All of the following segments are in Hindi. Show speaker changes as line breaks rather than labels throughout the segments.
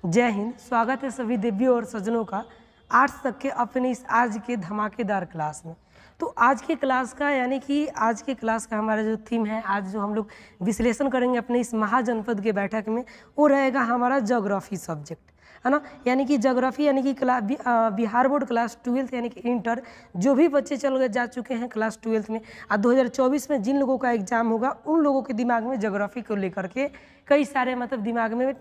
जय हिंद। स्वागत है सभी देवियों और सज्जनों का आर्ट्स तक के अपने इस आज के धमाकेदार क्लास में। तो आज के क्लास का आज के क्लास का हमारा जो थीम है, आज जो हम लोग विश्लेषण करेंगे अपने इस महाजनपद के बैठक में, वो रहेगा हमारा ज्योग्राफी सब्जेक्ट, है ना। यानी कि ज्योग्राफी यानी कि बिहार बोर्ड क्लास 12th यानी कि इंटर जो भी बच्चे जा चुके हैं क्लास 12th में, 2024 में जिन लोगों का एग्जाम होगा उन लोगों के दिमाग में ज्योग्राफी को लेकर के कई सारे दिमाग में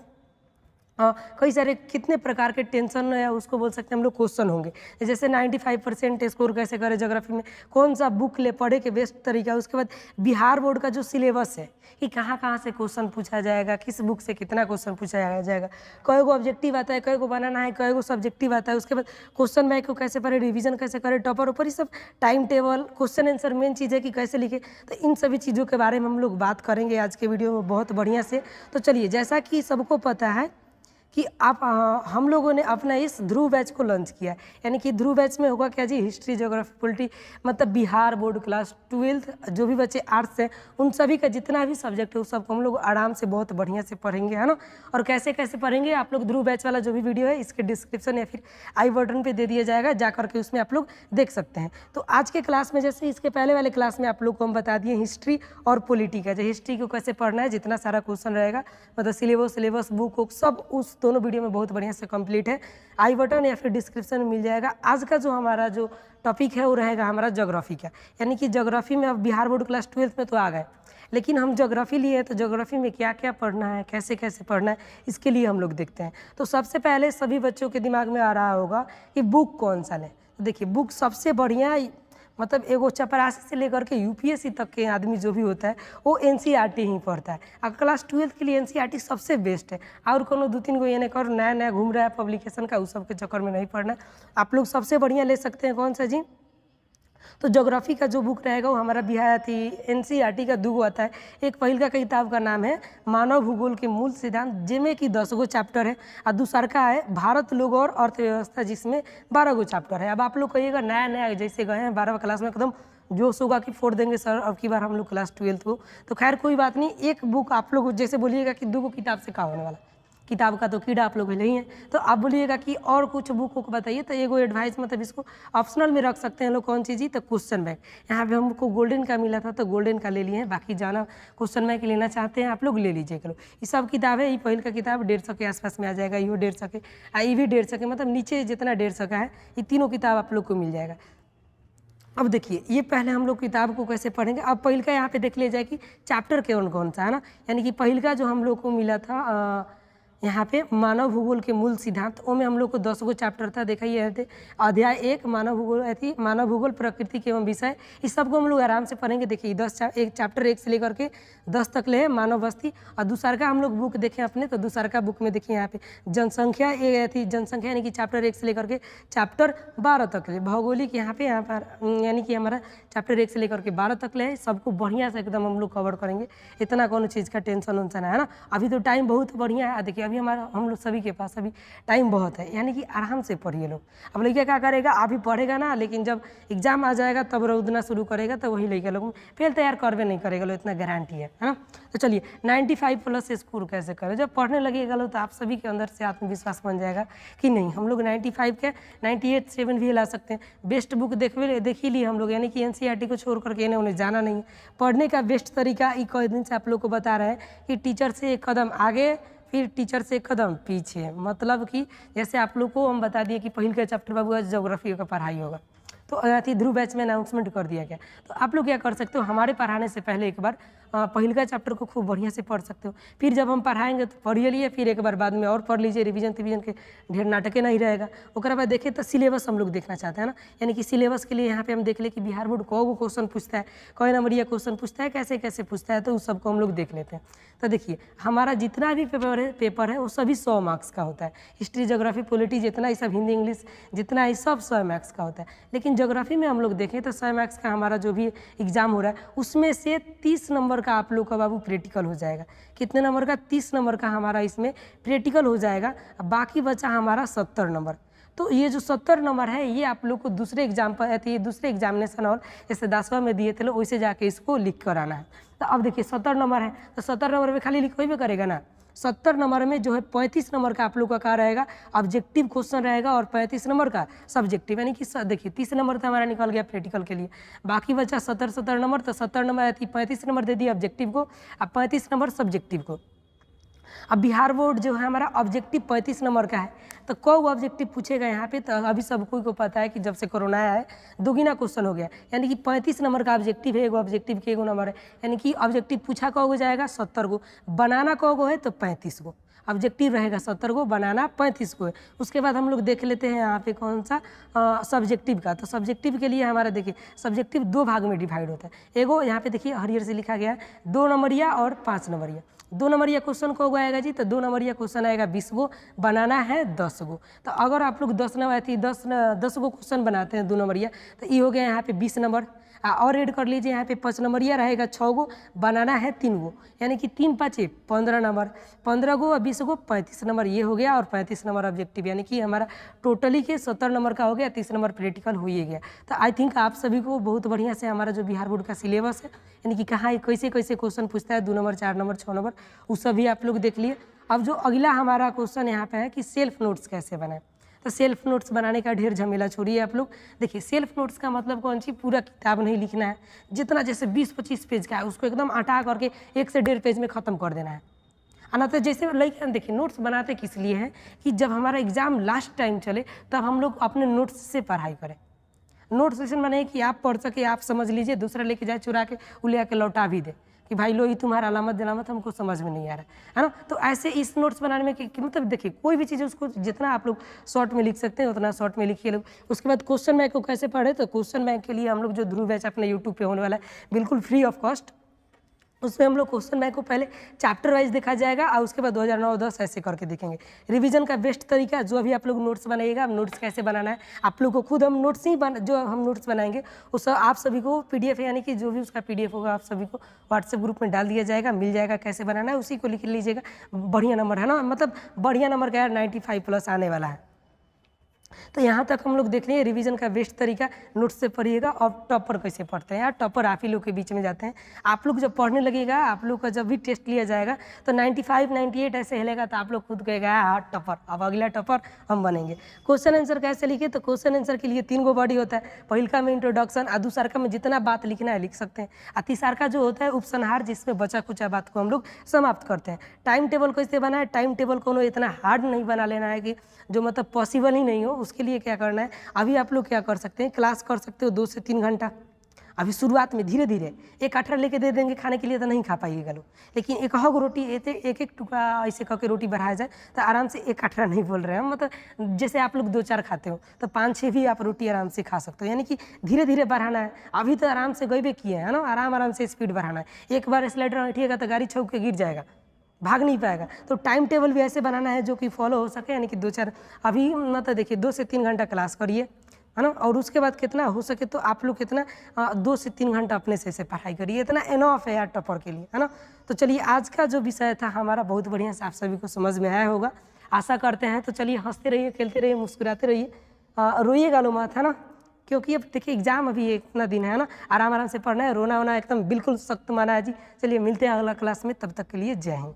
कई सारे कितने प्रकार के टेंशन या उसको बोल सकते हैं हम लोग क्वेश्चन होंगे। जैसे 95% स्कोर कैसे करें ज्योग्राफी में, कौन सा बुक ले पढ़े के बेस्ट तरीका। उसके बाद बिहार बोर्ड का जो सिलेबस है कि कहाँ कहाँ से क्वेश्चन पूछा जाएगा, किस बुक से कितना क्वेश्चन पूछा जाएगा, कई गो ऑब्जेक्टिव आता है, कई गो बनाना है, कई गो सब्जेक्टिव आता है। उसके बाद क्वेश्चन बैंक को कैसे पढ़े, रिविजन कैसे करें, टॉपर ऊपर, ये सब time table, question answer main चीज़ है कि कैसे लिखे। तो इन सभी चीज़ों के बारे में हम लोग बात करेंगे आज के वीडियो में बहुत बढ़िया से। तो चलिए, जैसा कि सबको पता है कि हम लोगों ने अपना इस ध्रुव बैच को लॉन्च किया है। यानी कि ध्रुव बैच में होगा क्या जी, history, geography, polity, Bihar board class 12th जो भी बच्चे आर्ट्स हैं उन सभी का जितना भी सब्जेक्ट है उस सबको हम लोग आराम से बहुत बढ़िया से पढ़ेंगे, है ना। और कैसे कैसे पढ़ेंगे आप लोग, ध्रुव बैच वाला जो भी वीडियो है इसके डिस्क्रिप्शन या फिर आई बटन पर दे दिया जाएगा, जा करके उसमें आप लोग देख सकते हैं। तो आज के क्लास में, जैसे इसके पहले वाले क्लास में आप लोग को हम बता दिए हिस्ट्री और पॉलिटी का, जो हिस्ट्री को कैसे पढ़ना है, जितना सारा क्वेश्चन रहेगा सिलेबस बुक सब उस दोनों वीडियो में बहुत बढ़िया से कंप्लीट है। आई बटन या फिर डिस्क्रिप्शन में मिल जाएगा। आज का जो हमारा जो टॉपिक है वो रहेगा हमारा ज्योग्राफी का। यानी कि ज्योग्राफी में अब बिहार बोर्ड क्लास 12th में तो आ गए, लेकिन हम ज्योग्राफी लिए हैं तो ज्योग्राफी में क्या क्या पढ़ना है, कैसे कैसे पढ़ना है, इसके लिए हम लोग देखते हैं। तो सबसे पहले सभी बच्चों के दिमाग में आ रहा होगा कि बुक कौन सा लें। तो देखिए, बुक सबसे बढ़िया एगो चपरासी से लेकर के यूपीएससी तक के आदमी जो भी होता है वो एनसीईआरटी ही पढ़ता है। और क्लास 12th के लिए एनसीईआरटी सबसे बेस्ट है। और कोनो 2-3 गो ये कर नया घूम रहा है पब्लिकेशन का, उस सब के चक्कर में नहीं पढ़ना। आप लोग सबसे बढ़िया ले सकते हैं कौन सा जी, तो ज्योग्राफी का जो बुक रहेगा वो हमारा बिहार एनसीईआरटी का 2 आता है। एक पहल का किताब का नाम है मानव भूगोल के मूल सिद्धांत, जिसमें कि 10 गो चैप्टर है, और दूसरा का है भारत लोग और अर्थव्यवस्था, जिसमें 12 गो चैप्टर है। अब आप लोग कहिएगा नया जैसे गए हैं 12वीं क्लास में एकदम जोश होगा कि फोड़ देंगे सर अब की बार हम लोग क्लास 12th को। तो खैर कोई बात नहीं, एक बुक आप लोग जैसे बोलिएगा कि 2 गो किताब से क्या होने वाला, किताब का तो कीड़ा आप लोग नहीं है। तो आप बोलिएगा कि और कुछ बुक को बताइए, तो एगो एडवाइस इसको ऑप्शनल में रख सकते हैं लोग। कौन सी जी, तो क्वेश्चन बैंक। यहाँ पे हमको गोल्डन का मिला था तो गोल्डन का ले लिए हैं, बाकी जाना क्वेश्चन बैंक लेना चाहते हैं आप लोग ले लीजिए। चलो, ये सब किताब है। ये पहल का किताब 150 के आसपास में आ जाएगा, ये 150 के, ये भी 150 के, नीचे जितना 150 का है ये तीनों किताब आप लोग को मिल जाएगा। अब देखिए, ये पहले हम लोग किताब को कैसे पढ़ेंगे। अब पहल का यहाँ पे देख लिया जाए कि चैप्टर कौन सा है ना। यानी कि पहल का जो हम लोग को मिला था यहाँ पे मानव भूगोल के मूल सिद्धांत, वो में हम लोग को 10 गो चैप्टर था। देखा ये थे अध्याय 1 मानव भूगोल प्रकृति एवं विषय, इस सबको हम लोग आराम से पढ़ेंगे। देखिए एक चैप्टर 1 से लेकर के 10 तक ले है मानव बस्ती। और दूसरा का हम लोग बुक देखें अपने, तो दूसरा का बुक में देखिए यहाँ पे जनसंख्या जनसंख्या यानी कि चैप्टर 1 से लेकर के चैप्टर 12 तक ले। भौगोलिक यहाँ पर यानी कि हमारा चैप्टर 1 से लेकर के 12 तक ले, सबको बढ़िया से एकदम हम लोग कवर करेंगे। इतना कौन चीज़ का टेंशन उनसन है ना। अभी तो टाइम बहुत बढ़िया है। देखिए हम लोग सभी के पास अभी टाइम बहुत है, यानी कि आराम से पढ़िए लोग। अब लड़का क्या करेगा, अभी पढ़ेगा ना, लेकिन जब एग्जाम आ जाएगा तब रौदना शुरू करेगा, तो वही लड़का लोग फेल तैयार करवे नहीं करेगा लोग, इतना गारंटी है ना। तो चलिए, 95+ स्कोर कैसे करें। जब पढ़ने लगेगा लोग तो आप सभी के अंदर से आत्मविश्वास बन जाएगा कि नहीं, हम लोग 95 के 98, 7 भी ला सकते हैं। बेस्ट बुक देख ही लिए हम लोग, यानी कि एनसीईआरटी को छोड़ करके इन्हें उन्हें जाना नहीं है। पढ़ने का बेस्ट तरीका कई दिन से आप लोग को बता रहे हैं कि टीचर से एक कदम आगे फिर टीचर से एक कदम पीछे। मतलब कि जैसे आप लोग को हम बता दिए कि पहल का चैप्टर बाबू ज्योग्राफी का पढ़ाई होगा, तो ध्रुव बैच में अनाउंसमेंट कर दिया गया। तो आप लोग क्या कर सकते हो, हमारे पढ़ाने से पहले एक बार पहल का चैप्टर को खूब बढ़िया से पढ़ सकते हो। फिर जब हम पढ़ाएंगे तो पढ़िए लिए, फिर एक बार बाद में और पढ़ लीजिए, रिवीजन के ढेर नाटके नहीं रहेगा। उसके बाद देखिए तो सिलेबस हम लोग देखना चाहते हैं ना। यानी कि सिलेबस के लिए यहाँ पे हम देख ले कि बिहार बोर्ड को क्वेश्चन पूछता है, कोई नंबरिया क्वेश्चन पूछता है, कैसे कैसे पूछता है, तो उस सबको हम लोग देख लेते हैं। तो देखिए, हमारा जितना भी पेपर है वो सभी 100 मार्क्स का होता है। हिस्ट्री, ज्योग्राफी, पॉलिटी जितना ही सब, हिंदी, इंग्लिश जितना ही सब 100 मार्क्स का होता है। लेकिन ज्योग्राफी में हम लोग देखें तो 100 मार्क्स का हमारा जो भी एग्जाम हो रहा है उसमें से 30 नंबर का आप लोग का बाबू प्रैक्टिकल हो जाएगा। कितने नंबर का, 30 नंबर का हमारा इसमें प्रैक्टिकल हो जाएगा। बाकी बचा हमारा 70 नंबर। तो ये जो 70 नंबर है ये आप लोग को दूसरे एग्जाम पर दूसरे एग्जामिनेशन और जैसे 10वां में दिए थे लोग, वैसे जाके इसको लिख कर आना है। तो अब देखिए 70 नंबर है, तो 70 नंबर में खाली लिखो ही करेगा ना। 70 नंबर में जो है 35 नंबर का आप लोग का क्या रहेगा, ऑब्जेक्टिव क्वेश्चन रहेगा और 35 नंबर का सब्जेक्टिव, यानी कि देखिए 30 नंबर तो हमारा निकल गया प्रैक्टिकल के लिए, बाकी बचा 70 नंबर, तो 70 नंबर 35 नंबर दे दिए ऑब्जेक्टिव को, अब 35 नंबर सब्जेक्टिव को। अब बिहार बोर्ड जो है हमारा ऑब्जेक्टिव 35 नंबर का है, तो कौ ऑब्जेक्टिव पूछेगा यहाँ पे, तो अभी सब कोई को पता है कि जब से कोरोना आया है दोगुना क्वेश्चन हो गया, यानी कि 35 नंबर का ऑब्जेक्टिव है, एगो ऑब्जेक्टिव के एगो नंबर है, यानी कि ऑब्जेक्टिव पूछा कौ गो जाएगा 70 गो, बनाना कौ गो है तो 35 गो, ऑब्जेक्टिव रहेगा 70 गो, बनाना 35 गो है। उसके बाद हम लोग देख लेते हैं यहाँ पे कौन सा सब्जेक्टिव का, तो सब्जेक्टिव के लिए हमारा देखिए सब्जेक्टिव 2 भाग में डिवाइड होता है, एगो यहाँ पे देखिए हरियर से लिखा गया है 2 नंबरिया और 5 नंबरिया। 2 नंबरिया क्वेश्चन को आएगा जी, तो 2 नंबरिया क्वेश्चन आएगा 20 गो, बनाना है 10 गो। तो अगर आप लोग 10 गो क्वेश्चन बनाते हैं 2 नंबरिया, तो ये हो गया यहाँ पे 20 नंबर, और ऐड कर लीजिए यहाँ पे 5 नंबरिया रहेगा 6 गो, बनाना है 3 गो, यानी कि 3 5 15 नंबर, 15 गो और 20 गो 35 नंबर ये हो गया, और 35 नंबर ऑब्जेक्टिव, यानी कि हमारा टोटली के 70 नंबर का हो गया, 30 नंबर प्रैक्टिकल हो ही गया। तो आई थिंक आप सभी को बहुत बढ़िया से हमारा जो बिहार बोर्ड का सिलेबस है, यानी कि कहाँ कैसे कैसे क्वेश्चन पूछता है 2 नंबर 4 नंबर 6 नंबर, वो सभी आप लोग देख लिए। अब जो अगला हमारा क्वेश्चन यहाँ पे है कि सेल्फ नोट्स कैसे बनाएं, तो सेल्फ नोट्स बनाने का ढेर झमेला छोड़िए आप लोग। देखिए सेल्फ नोट्स का मतलब कौन सी, पूरा किताब नहीं लिखना है, जितना जैसे 20-25 पेज का है उसको एकदम हटा करके 1 से 1.5 पेज में ख़त्म कर देना है। ना तो जैसे लाइक देखिए नोट्स बनाते किस लिए हैं कि जब हमारा एग्जाम लास्ट टाइम चले तब हम लोग अपने नोट्स से पढ़ाई करें। नोट्स ऐसे बनाइए कि आप पढ़ सके, आप समझ लीजिए, दूसरा लेके जाए चुरा के वो ले आके लौटा भी दे कि भाई लो ये तुम्हारा अलामत दिलामत हमको समझ में नहीं आ रहा है ना। तो ऐसे इस नोट्स बनाने में कि मतलब देखिए कोई भी चीज़ उसको जितना आप लोग शॉर्ट में लिख सकते हैं उतना शॉर्ट में लिखिए लोग। उसके बाद क्वेश्चन बैंक को कैसे पढ़े, तो क्वेश्चन बैंक के लिए हम लोग जो ध्रुव बैच अपने यूट्यूब पे होने वाला है बिल्कुल फ्री ऑफ कॉस्ट, उसमें हम लोग क्वेश्चन बैंक को पहले चैप्टर वाइज देखा जाएगा और उसके बाद 2009-10 ऐसे करके देखेंगे। रिवीजन का बेस्ट तरीका जो अभी आप लोग नोट्स बनाइएगा, अब नोट्स कैसे बनाना है आप लोग को खुद हम नोट्स ही जो हम नोट्स बनाएंगे उस आप सभी को पीडीएफ यानी कि जो भी उसका पीडीएफ होगा आप सभी को व्हाट्सएप ग्रुप में डाल दिया जाएगा, मिल जाएगा कैसे बनाना है, उसी को लिख लीजिएगा। बढ़िया नंबर है ना, मतलब बढ़िया नंबर का यार 95+ आने वाला है। तो यहाँ तक हम लोग देख लिए रिवीजन का बेस्ट तरीका, नोट्स से पढ़िएगा। और टॉपर कैसे पढ़ते हैं यार, टॉपर आप ही लोग के बीच में जाते हैं। आप लोग जब पढ़ने लगेगा, आप लोग का जब भी टेस्ट लिया जाएगा तो 95-98 ऐसे हिलेगा तो आप लोग खुद कहेगा हाँ टॉपर, अब अगला टॉपर हम बनेंगे। क्वेश्चन आंसर कैसे लिखे, तो क्वेश्चन आंसर के लिए 3 गो बॉडी होता है। पहिलका में इंट्रोडक्शन, और दूसरका में जितना बात लिखना है लिख सकते हैं, और तीसरका जो होता है उपसंहार जिसमें बचा कुचा बात को हम लोग समाप्त करते हैं। टाइम टेबल कैसे बना है, टाइम टेबल को इतना हार्ड नहीं बना लेना है कि जो मतलब पॉसिबल ही नहीं हो। उसके लिए क्या करना है, अभी आप लोग क्या कर सकते हैं, क्लास कर सकते हो 2 से 3 घंटा। अभी शुरुआत में धीरे धीरे एक अठारह लेके दे देंगे खाने के लिए तो नहीं खा पाइएगा लोग, लेकिन एक हग रोटी एक टुकड़ा ऐसे करके रोटी बढ़ाया जाए तो आराम से 1 अठारह नहीं बोल रहे हैं, मतलब जैसे आप लोग 2-4 खाते हो तो 5-6 भी आप रोटी आराम से खा सकते हो। यानी कि धीरे धीरे बढ़ाना है। अभी तो आराम से गए किए हैं ना, आराम से स्पीड बढ़ाना है। एक बार स्लाइडर उठिएगा तो गाड़ी छौक के गिर जाएगा, भाग नहीं पाएगा। तो टाइम टेबल भी ऐसे बनाना है जो कि फॉलो हो सके, यानी कि 2-4 अभी मतलब देखिए 2 से 3 घंटा क्लास करिए, है ना। और उसके बाद कितना हो सके तो आप लोग कितना 2 से 3 घंटा अपने से पढ़ाई करिए, इतना एनफ है यार टॉपर के लिए, है ना। तो चलिए आज का जो विषय था हमारा बहुत बढ़िया से आप सभी को समझ में आया होगा, आशा करते हैं। तो चलिए हंसते रहिए, खेलते रहिए, मुस्कुराते रहिए, रोइएगा लो मत, है ना, क्योंकि अब देखिए एग्जाम अभी इतना दिन है ना, आराम से पढ़ना है, रोना वोना एकदम बिल्कुल सख्त माना है जी। चलिए मिलते हैं अगला क्लास में, तब तक के लिए जय हिंद।